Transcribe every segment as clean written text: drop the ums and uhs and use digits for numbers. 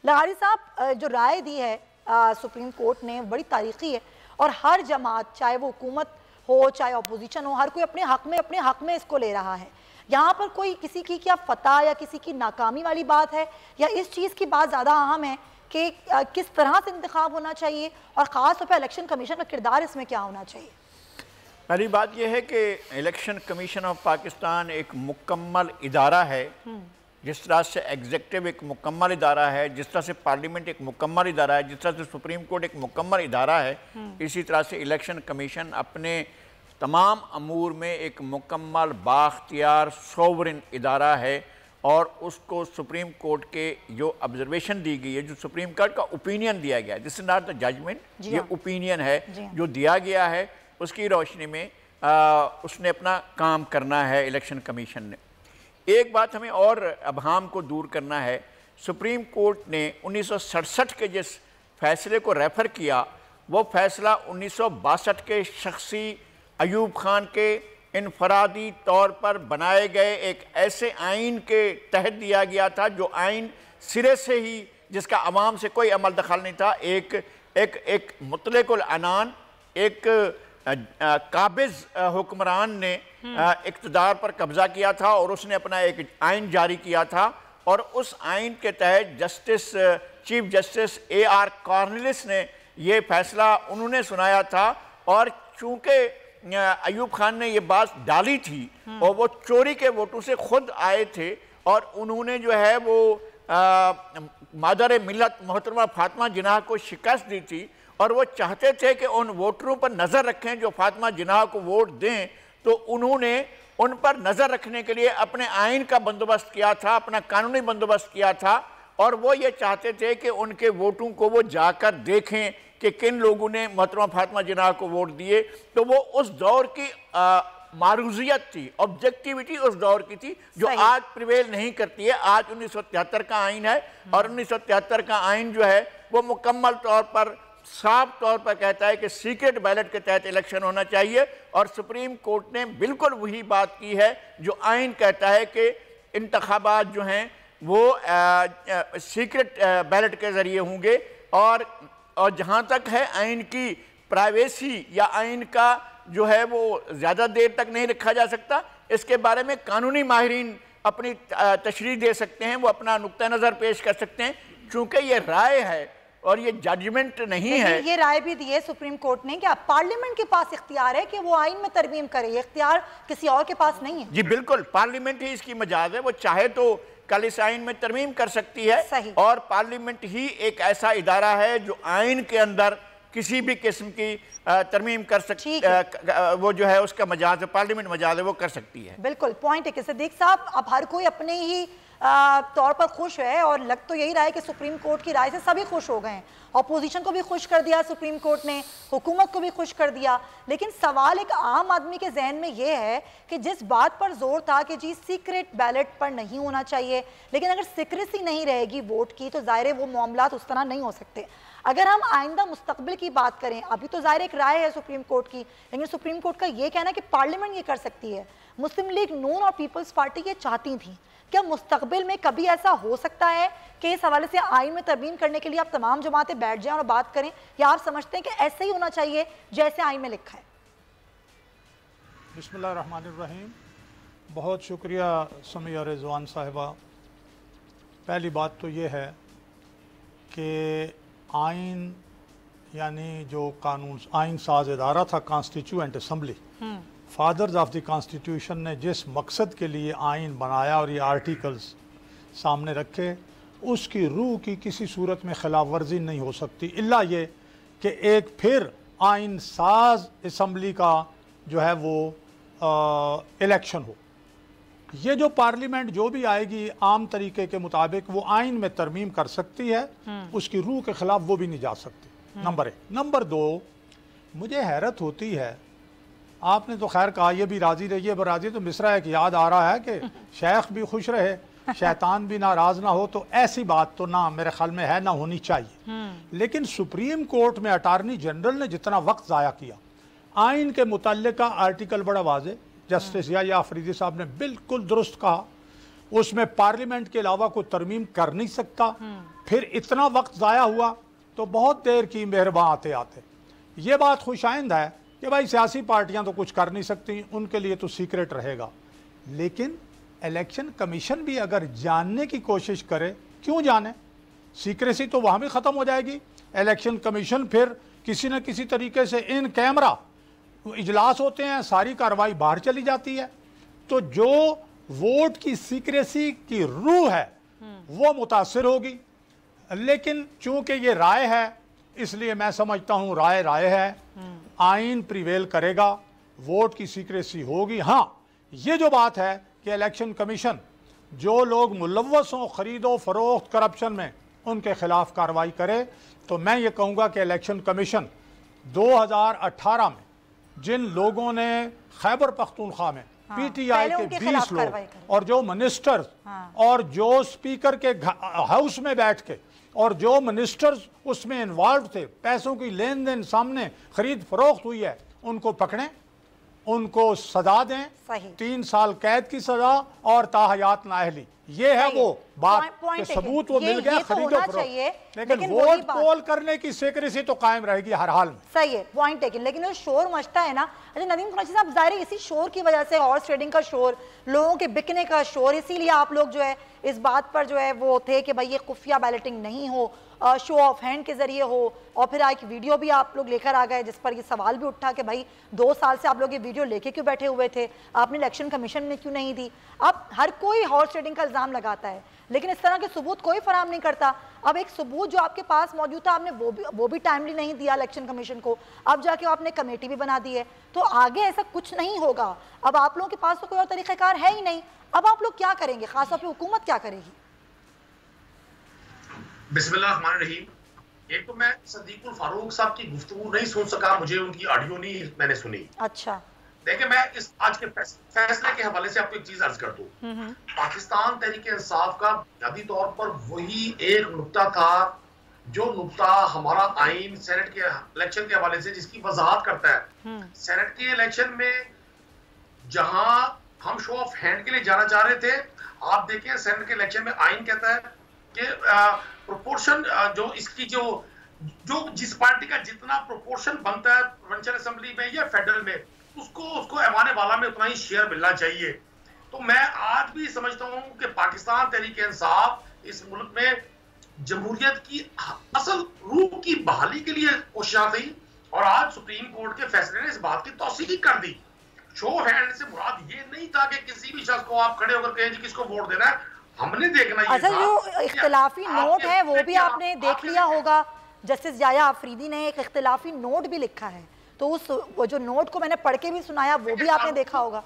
लगारी साहब, जो राय दी है सुप्रीम कोर्ट ने बड़ी तारीखी है और हर जमात, चाहे वो हुकूमत हो चाहे अपोजिशन हो, हर कोई अपने हक में इसको ले रहा है। यहाँ पर कोई किसी की क्या फतह या किसी की नाकामी वाली बात है, या इस चीज़ की बात ज़्यादा अहम है कि किस तरह से इंतखाब होना चाहिए और ख़ास तौर पर इलेक्शन कमीशन का किरदार इसमें क्या होना चाहिए? पहली बात यह है कि इलेक्शन कमीशन ऑफ पाकिस्तान एक मुकम्मल इदारा है। जिस तरह से एग्जीक्यूटिव एक मुकम्मल इदारा है, जिस तरह से पार्लियामेंट एक मुकम्मल इदारा है, जिस तरह से सुप्रीम कोर्ट एक मुकम्मल इदारा है, इसी तरह से इलेक्शन कमीशन अपने तमाम अमूर में एक मुकम्मल बाख्तियार सोवरेन इदारा है। और उसको सुप्रीम कोर्ट के जो ऑब्जर्वेशन दी गई है, जो सुप्रीम कोर्ट का ओपिनियन दिया गया है, this is not the judgment, ये ओपिनियन है जो दिया गया है, उसकी रोशनी में उसने अपना काम करना है इलेक्शन कमीशन ने। एक बात हमें और अबहाम को दूर करना है, सुप्रीम कोर्ट ने 1967 के जिस फैसले को रेफ़र किया, वो फैसला 1962 के शख्सी अयूब खान के इनफरादी तौर पर बनाए गए एक ऐसे आइन के तहत दिया गया था, जो आइन सिरे से ही जिसका अवाम से कोई अमल दखल नहीं था। एक मुतलकुल अनान, एक काबिज हुक्मरान ने इक़्तिदार पर कब्ज़ा किया था और उसने अपना एक आइन जारी किया था, और उस आइन के तहत चीफ जस्टिस AR कॉर्नलिस ने ये फैसला उन्होंने सुनाया था। और चूँकि अयूब खान ने ये बात डाली थी और वो चोरी के वोटों से खुद आए थे, और उन्होंने जो है वो मादर मिल्लत मोहतरमा फातिमा जिन्नाह को शिकस्त दी थी, और वो चाहते थे कि उन वोटरों पर नज़र रखें जो फातिमा जिन्नाह को वोट दें, तो उन्होंने उन पर नज़र रखने के लिए अपने आइन का बंदोबस्त किया था, अपना कानूनी बंदोबस्त किया था, और वो ये चाहते थे कि उनके वोटों को वो जाकर देखें कि किन लोगों ने मोहतरमा फातिमा जिन्नाह को वोट दिए। तो वो उस दौर की मारूजियत थी, ऑब्जेक्टिविटी उस दौर की थी, जो आज प्रिवेल नहीं करती है। आज 1973 का आइन है, और 1973 का आइन जो है वो मुकम्मल तौर पर साफ तौर पर कहता है कि सीक्रेट बैलेट के तहत इलेक्शन होना चाहिए, और सुप्रीम कोर्ट ने बिल्कुल वही बात की है जो आइन कहता है कि इंतखाबात जो हैं वो सीक्रेट बैलेट के ज़रिए होंगे। और जहाँ तक है आइन की प्राइवेसी या आइन का जो है वो ज़्यादा देर तक नहीं रखा जा सकता, इसके बारे में कानूनी माहिरीन अपनी तशरीह दे सकते हैं, वो अपना नुक्ता नज़र पेश कर सकते हैं। चूँकि ये राय है और ये जजमेंट नहीं है। ये राय भी दी है सुप्रीम कोर्ट ने कि अब पार्लियामेंट के पास इख्तियार है कि वो आइन में तरमीम करे, ये इख्तियार किसी और के पास नहीं है। जी बिल्कुल, पार्लियामेंट ही इसकी मजाज है, वो चाहे तो कल इस आइन में तरमीम कर सकती है, और पार्लियामेंट ही एक ऐसा इदारा है जो आइन के अंदर किसी भी किस्म की तरमीम कर सकती है, वो जो है उसका मजाज है, पार्लियामेंट मजाज है, वो कर सकती है। बिल्कुल पॉइंट है कि सिद्दीक साहब, अब हर कोई अपने ही तौर पर खुश है, और लग तो यही रहा है कि सुप्रीम कोर्ट की राय से सभी खुश हो गए हैं। अपोजिशन को भी खुश कर दिया सुप्रीम कोर्ट ने, हुकूमत को भी खुश कर दिया। लेकिन सवाल एक आम आदमी के जहन में ये है कि जिस बात पर जोर था कि जी सीक्रेट बैलेट पर नहीं होना चाहिए, लेकिन अगर सीक्रेसी नहीं रहेगी वोट की तो ज़ाहिर है वो मामलात उस तरह नहीं हो सकते। अगर हम आइंदा मुस्तकबिल की बात करें, अभी तो ज़ाहिर एक राय है सुप्रीम कोर्ट की, लेकिन सुप्रीम कोर्ट का ये कहना है कि पार्लियामेंट ये कर सकती है। मुस्लिम लीग नून और पीपल्स पार्टी ये चाहती थी, क्या मुस्तकबिल में कभी ऐसा हो सकता है कि इस हवाले से आइन में तरमीम करने के लिए आप तमाम जमातें बैठ जाएं और बात करें, या आप समझते हैं कि ऐसे ही होना चाहिए जैसे आइन में लिखा है? बिस्मिल्लाहिर्रहमानिर्रहीम। बहुत शुक्रिया समिया रिजवान साहिबा। पहली बात तो ये है कि आइन यानी जो कानून आइन साज इदारा था constituent assembly, fathers of the constitution ने जिस मकसद के लिए आइन बनाया और ये आर्टिकल्स सामने रखे, उसकी रूह की किसी सूरत में खिलाफ वर्जी नहीं हो सकती, इल्ला ये कि एक फिर आइन साज असम्बली का जो है वो इलेक्शन हो। ये जो पार्लियामेंट जो भी आएगी आम तरीके के मुताबिक वो आइन में तरमीम कर सकती है, उसकी रूह के खिलाफ वो भी नहीं जा सकती। नंबर 1। नंबर 2, मुझे हैरत होती है, आपने तो खैर कहा ये भी राजी रहिए, राजी तो मिसरा एक याद आ रहा है कि शेख भी खुश रहे शैतान भी नाराज ना हो, तो ऐसी बात तो ना मेरे ख्याल में है, ना होनी चाहिए। लेकिन सुप्रीम कोर्ट में अटार्नी जनरल ने जितना वक्त ज़ाया किया, आइन के मुतल्लिका आर्टिकल बड़ा वाज़े, जस्टिस या अफरीदी साहब ने बिल्कुल दुरुस्त कहा, उसमें पार्लियामेंट के अलावा कोई तरमीम कर नहीं सकता, फिर इतना वक्त ज़ाया हुआ तो बहुत देर की मेहरबान आते आते। ये बात खुशाइंद है कि भाई सियासी पार्टियां तो कुछ कर नहीं सकती, उनके लिए तो सीक्रेट रहेगा, लेकिन इलेक्शन कमीशन भी अगर जानने की कोशिश करे, क्यों जाने, सीक्रेसी तो वहाँ भी ख़त्म हो जाएगी। इलेक्शन कमीशन फिर किसी न किसी तरीके से इन कैमरा इजलास होते हैं, सारी कार्रवाई बाहर चली जाती है, तो जो वोट की सीक्रेसी की रूह है वो मुतासिर होगी। लेकिन चूंकि ये राय है, इसलिए मैं समझता हूँ राय राय है, आइन प्रिवेल करेगा, वोट की सीक्रेसी होगी। हाँ, ये जो बात है कि इलेक्शन कमीशन जो लोग मुलव्वस हों खरीदो फरोख्त करप्शन में, उनके खिलाफ कार्रवाई करे, तो मैं ये कहूँगा कि इलेक्शन कमीशन 2018 में जिन लोगों ने खैबर पख्तूनख्वा में पीटीआई के 20 लोग और जो मिनिस्टर्स और जो स्पीकर के हाउस में बैठ के और जो मिनिस्टर्स उसमें इन्वॉल्व थे, पैसों की लेन देन सामने खरीद फरोख्त हुई है, उनको पकड़ें, उनको सजा दें, 3 साल कैद की सजा और ताहयात नाअहली। ये है वो बात कि सबूत वो मिल गया, खरीदो फरोख्त, लेकिन वोट पोल करने की सीक्रेसी तो कायम रहेगी हर हाल में। सही है, पॉइंट टेकन। लेकिन वो शोर मचता है ना, अच्छा नदीम कुरैशी साहब, जाहिर है इसी शोर की वजह से, हॉर्स ट्रेडिंग का शोर, लोगों के बिकने का शोर, इसीलिए आप लोग जो है इस बात पर जो है वो थे कि भाई ये खुफिया बैलेटिंग नहीं हो, शो ऑफ हैंड के जरिए हो। और फिर एक वीडियो भी आप लोग लेकर आ गए जिस पर ये सवाल भी उठा कि भाई 2 साल से आप लोग ये वीडियो लेके क्यों बैठे हुए थे, आपने इलेक्शन कमीशन में क्यों नहीं दी। अब हर कोई हॉर्स ट्रेडिंग का इल्ज़ाम लगाता है, लेकिन इस तरह के सबूत कोई फराहम नहीं करता। अब एक सबूत जो आपके पास मौजूद था, आपने वो भी टाइमली नहीं दिया इलेक्शन कमीशन को, अब जाके आपने कमेटी भी बना दी है, तो आगे ऐसा कुछ नहीं होगा। अब आप लोगों के पास तो कोई और तरीक़ाकार है ही नहीं, अब आप लोग क्या करेंगे, खासतौर पर हुकूमत क्या करेगी? बिस्मिल्लाहिर्रहमानिर्रहीम। एक तो मैं सदीकुल फारूक साहब की गुफ्तगू नहीं सुन सका, मुझे उनकी ऑडियो नहीं मैंने सुनी। अच्छा, देखिए, मैं इस आज के फैसले के हवाले से आपको एक चीज अर्ज कर दूं। पाकिस्तान तहरीक इंसाफ का बुनियादी तौर पर वही एक नुक्ता था, जो नुक्ता हमारा आइन सेनेट के इलेक्शन के हवाले से जिसकी वजाहत करता है। सेनेट के इलेक्शन में जहां हम शो ऑफ हैंड के लिए जाना चाह रहे थे, आप देखें सेनेट के इलेक्शन में आइन कहता है कि प्रोपोर्शन जो इसकी जो जिस पार्टी का जितना प्रोपोर्शन बनता है प्रोविंशियल असेंबली में या फेडरल में, उसको ऐवान वाला में उतना ही शेयर मिलना चाहिए। तो मैं आज भी समझता हूं कि पाकिस्तान तहरीक इंसाफ इस मुल्क में जमहूरियत की असल रूह की बहाली के लिए कोशिश थी, और आज सुप्रीम कोर्ट के फैसले ने इस बात की तौसीक कर दी। शो ऑफ हैंड से मुराद ये नहीं था कि किसी भी शख्स को आप खड़े होकर कहें जी किसको वोट देना है, हमने देखना ये अच्छा, जो इख्तिलाफी नोट है वो भी आपने देख लिया होगा, जस्टिस याया आफरीदी ने एक इख्तिलाफी नोट भी लिखा है, तो वो जो नोट को मैंने पढ़ के भी सुनाया वो भी आपने देखा होगा।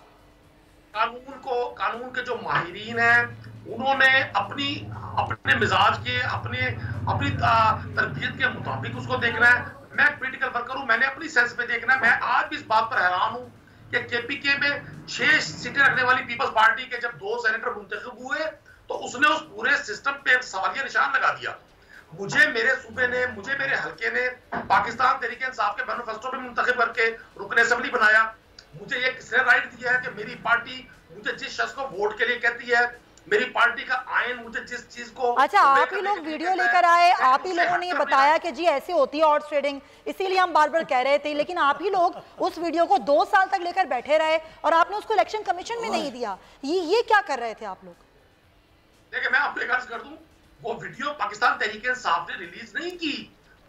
कानून के जो माहिरीन हैं उन्होंने अपने मिजाज के अपनी तरबियत के मुताबिक उसको देखना है। मैं पॉलिटिकल वर्कर हूं, मैंने अपनी सेंस पे देखना है। मैं आज भी इस बात पर हैरान हूं कि केपीके में 6 सीटें रखने वाली पीपल्स पार्टी के जब 2 सेनेटर मुंतखब हुए तो उसने उस पूरे सिस्टम पे सवालिया निशान लगा दिया। मुझे मेरे सूबे ने, मुझे मेरे हल्के ने पाकिस्तान तहरीक इंसाफ के मैनिफेस्टो में मुंतखब करके रुकन असेंबली बनाया। मुझे ये किसने राइट दिया है कि मेरी पार्टी मुझे जिस शख्स को वोट के लिए कहती है, मेरी पार्टी का आयन मुझे जिस चीज को। अच्छा, आप ही लोग वीडियो लेकर आए, आप ही लोगों ने ये बताया कि जी ऐसे होती है हॉर्स ट्रेडिंग, इसीलिए हम बार बार कह रहे थे, लेकिन आप ही लोग उस वीडियो को 2 साल तक लेकर बैठे रहे और आपने उसको इलेक्शन कमीशन में नहीं दिया। ये क्या कर रहे थे आप लोग? देखिए, मैं आपको एक अर्ज कर दूं, वो वीडियो पाकिस्तान तहरीक इंसाफ ने रिलीज नहीं की।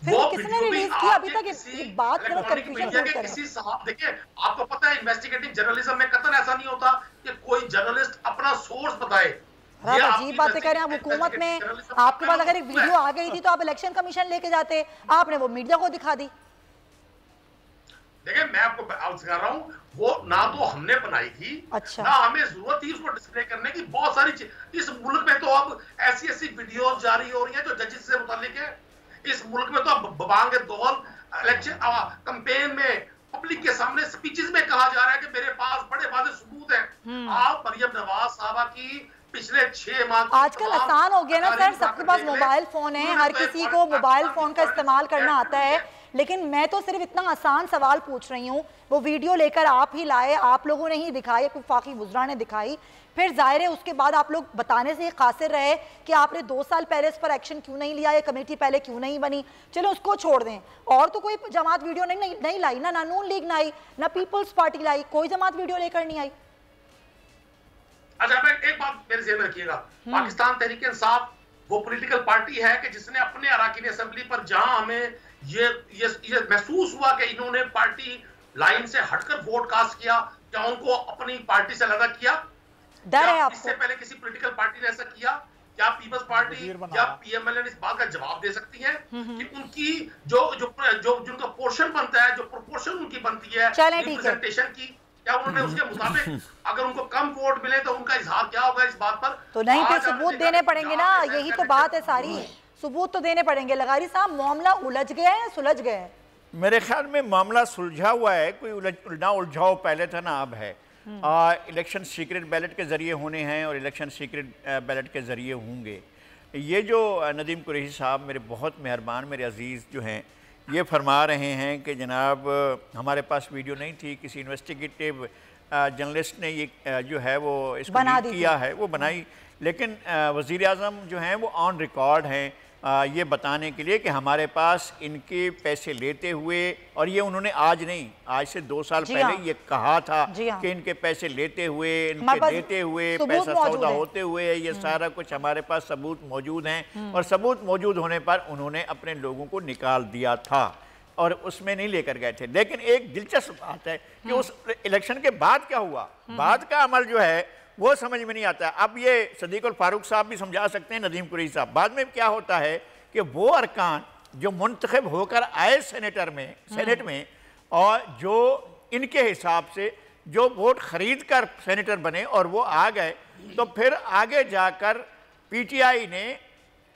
फिर वो किसने रिलीज की? अभी तक इस बात का कंफ्यूजन दूर करें। किसी साहब, देखिए आपको पता है इन्वेस्टिगेटिव जर्नलिज्म में कतई ऐसा नहीं होता कि कोई जर्नलिस्ट अपना सोर्स बताए। आप अजीब बातें कह रहे हैं। हुकूमत में आपके पास अगर एक वीडियो आ गई थी तो आप इलेक्शन कमीशन लेके जाते, आपने वो मीडिया को दिखा दी। देखिए, मैं आपको सिखा रहा हूँ, वो ना तो हमने बनाई थी, अच्छा, ना हमें जरूरत थी उसको डिस्प्ले करने की। बहुत सारी इस मुल्क में तो अब ऐसी वीडियो जारी हो रही है जो जजेस से मुतालिक है। इस मुल्क में तो अब बबांग दौल इलेक्शन कैंपेन में पब्लिक के सामने स्पीचेस में कहा जा रहा है कि मेरे पास बड़े वादे सबूत हैं। आप मरियम नवाज साहबा की पिछले 6 माह, आजकल आसान हो गया ना सर, सबके पास मोबाइल फोन है, हर किसी को मोबाइल फोन का इस्तेमाल करना आता है। लेकिन मैं तो सिर्फ इतना आसान सवाल पूछ रही हूँ, वो वीडियो लेकर आप ही लाए, आप लोगों ने ही दिखाई, वफाकी वुज़रा ने दिखाई फिर जाहिर है उसके बाद आप लोग बताने से कासिर रहे कि आपने 2 साल पहले इस पर एक्शन क्यों नहीं लिया, या कमेटी पहले क्यों नहीं बनी। चलो उसको छोड़ दें, और तो कोई जमात वीडियो नहीं लाई ना, नून लीग ना आई, ना पीपल्स पार्टी लाई, कोई जमात वीडियो लेकर नहीं आई। अच्छा, एक बात मेरे ज़हन में रखिएगा, पाकिस्तान तहरीक इंसाफ वो पॉलिटिकल पार्टी है कि जिसने अपने अराकीन असेंबली पर जहां हमें ये महसूस हुआ कि इन्होंने पार्टी लाइन से हटकर वोट कास्ट किया, क्या उनको अपनी पार्टी से अलग किया? डर है आपको? इससे पहले किसी पॉलिटिकल पार्टी ने ऐसा किया? क्या पीपल्स पार्टी या पीएमएल इस बात का जवाब दे सकती है कि उनकी जो जिनका पोर्शन बनता है, जो प्रोपोर्शन उनकी बनती है रिप्रेजेंटेशन की, क्या उन्होंने उसके मुताबिक अगर उनको कम वोट मिले तो उनका इजहार क्या होगा इस बात पर? तो नहीं, फिर सबूत देने पड़ेंगे ना, यही तो बात है सारी, सबूत तो देने पड़ेंगे। लगारी साहब, मामला उलझ गया है, सुलझ गया है? मेरे ख्याल में मामला सुलझा हुआ है, कोई उलझाव पहले था ना अब है। इलेक्शन सीक्रेट बैलेट के ज़रिए होने हैं और इलेक्शन सीक्रेट बैलेट के ज़रिए होंगे। ये जो नदीम कुरैशी साहब मेरे बहुत मेहरबान, मेरे अजीज़ जो हैं, ये फरमा रहे हैं कि जनाब हमारे पास वीडियो नहीं थी, किसी इन्वेस्टिगेटिव जर्नलिस्ट ने ये जो है वो इसको लीक किया है, वो बनाई, लेकिन वज़ीर आज़म जो हैं वो ऑन रिकॉर्ड हैं ये बताने के लिए कि हमारे पास इनके पैसे लेते हुए, और ये उन्होंने आज नहीं, आज से 2 साल पहले ये कहा था कि इनके पैसे लेते हुए, इनके देते हुए, पैसा सौदा होते हुए, ये सारा कुछ हमारे पास सबूत मौजूद हैं, और सबूत मौजूद होने पर उन्होंने अपने लोगों को निकाल दिया था और उसमें नहीं लेकर गए थे। लेकिन एक दिलचस्प बात है कि उस इलेक्शन के बाद क्या हुआ, बाद का अमल जो है वो समझ में नहीं आता। अब ये सदीकुल फारूक साहब भी समझा सकते हैं, नदीम कुरैशी साहब, बाद में क्या होता है कि वो अरकान जो मुंतखब होकर आए सेनेट में और जो इनके हिसाब से जो वोट खरीद कर सेनेटर बने और वो आ गए, तो फिर आगे जाकर पीटीआई ने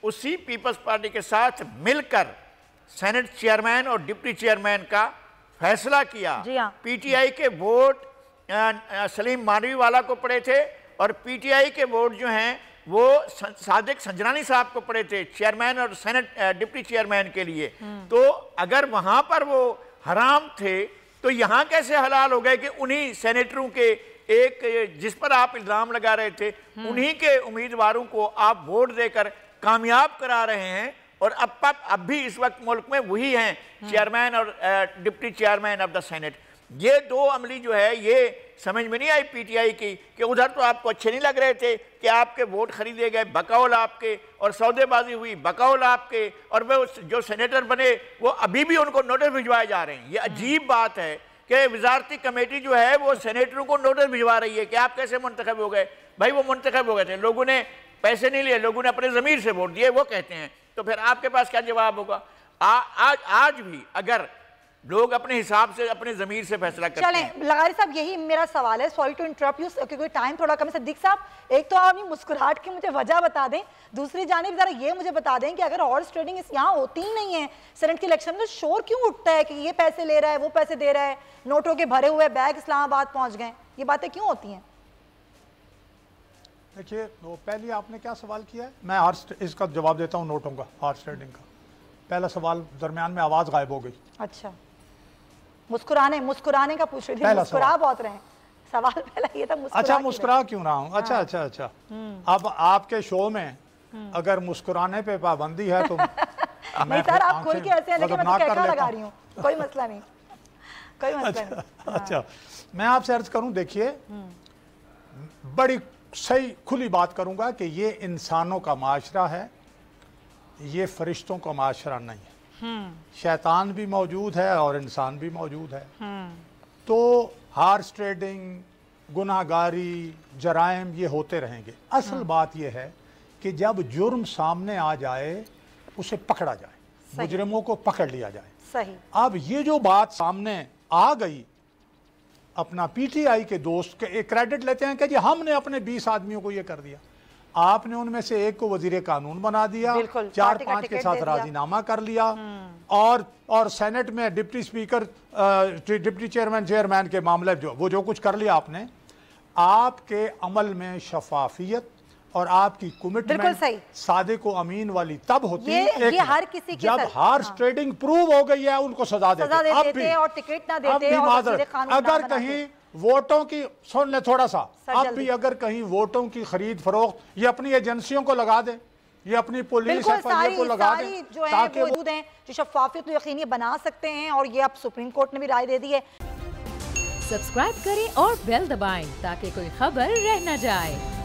उसी पीपल्स पार्टी के साथ मिलकर सेनेट चेयरमैन और डिप्टी चेयरमैन का फैसला किया। पीटीआई के वोट सलीम मानवी वाला को पड़े थे और पीटीआई के वोट जो हैं वो सादिक संजरानी साहब को पड़े थे, चेयरमैन और सेनेट डिप्टी चेयरमैन के लिए। तो अगर वहां पर वो हराम थे तो यहाँ कैसे हलाल हो गए कि उन्हीं सेनेटरों के एक जिस पर आप इल्ज़ाम लगा रहे थे, उन्हीं के उम्मीदवारों को आप वोट देकर कामयाब करा रहे हैं, और अब भी इस वक्त मुल्क में वही हैं चेयरमैन और deputy chairman of the senate. ये दो अमली जो है ये समझ में नहीं आई पीटीआई की कि उधर तो आपको अच्छे नहीं लग रहे थे कि आपके वोट खरीदे गए बकौल आपके, और सौदेबाजी हुई बकौल आपके, और वो जो सेनेटर बने वो अभी भी उनको नोटिस भिजवाए जा रहे हैं। ये अजीब बात है कि वजारती कमेटी जो है वो सेनेटरों को नोटिस भिजवा रही है कि आप कैसे मुंतखब हो गए। भाई वो मुंतखब हो गए थे, लोगों ने पैसे नहीं लिए, लोगों ने अपने ज़मीर से वोट दिए, वो कहते हैं, तो फिर आपके पास क्या जवाब होगा? आज भी अगर लोग अपने हिसाब से अपने जमीर से फैसला करते हैं। चलें लगारी साहब, यही मेरा सवाल है, सॉरी टू इंटरप्ट यू क्योंकि टाइम थोड़ा कम है। सिद्दीक साहब, एक तो आप अपनी मुस्कुराहट की मुझे वजह बता दें, दूसरी जानिब जरा ये मुझे बता दें कि अगर हॉर्स ट्रेडिंग इस यहाँ होती ही नहीं है सेनेट के इलेक्शन में, तो शोर क्यों उठता है कि ये पैसे ले रहा है, वो पैसे दे रहा है, नोटों के भरे हुए बैग इस्लामाबाद पहुंच गए, ये बातें क्यों होती हैं? देखिए, वो पहले आपने क्या सवाल किया है, मैं हॉर्स इसका जवाब देता हूँ, नोटों का, हॉर्स ट्रेडिंग का। पहला सवाल दरमियान में आवाज़ गायब हो गई। अच्छा, मुस्कुराने का पूछ रही थी, मुस्कुरा बहुत रहे हैं, सवाल पहला ये था मुस्कुरा। अच्छा, मुस्कुरा क्यों रहा हूँ? अच्छा अच्छा अच्छा, अब आपके शो में अगर मुस्कुराने पे पाबंदी है तो नहीं सर, आप खुल के ऐसे हैं, लेकिन मैं तो कहना लगा रही हूँ, कोई मसला नहीं, कोई मसला नहीं। अच्छा, मैं आपसे अर्ज करूँ, देखिए बड़ी सही खुली बात करूंगा कि ये इंसानों का माशरा है, ये फरिश्तों का माशरा नहीं है। शैतान भी मौजूद है और इंसान भी मौजूद है। तो हॉर्स ट्रेडिंग, गुनाहगारी, जराइम ये होते रहेंगे। असल बात यह है कि जब जुर्म सामने आ जाए उसे पकड़ा जाए, मुजरिमों को पकड़ लिया जाए। सही। अब ये जो बात सामने आ गई, अपना पीटीआई के दोस्त के क्रेडिट लेते हैं कि जी हमने अपने 20 आदमियों को ये कर दिया, आपने उनमें से एक को वजीर कानून बना दिया, 4-5 के साथ राजीनामा कर लिया, और सेनेट में डिप्टी स्पीकर, डिप्टी चेयरमैन के मामले वो जो कुछ कर लिया आपने। आपके अमल में शफाफियत और आपकी कमिटमेंट सादिक व अमीन वाली तब होती है ये हर किसी के जब हॉर्स ट्रेडिंग प्रूव हो गई है, उनको सजा देते और टिकट ना देते, अगर कहीं वोटों की, सुन ले थोड़ा सा, सर, अब जल्दी। भी अगर कहीं वोटों की खरीद फरोख्त ये अपनी एजेंसियों को लगा दे, ये अपनी पुलिस बिल्कुल FIA को लगा दे, सारी जो है ताकि मौजूद हैं जो शफाफियत को यकीनी बना सकते हैं, और ये अब सुप्रीम कोर्ट ने भी राय दे दी है। सब्सक्राइब करें और बेल दबाएं ताकि कोई खबर रह न जाए।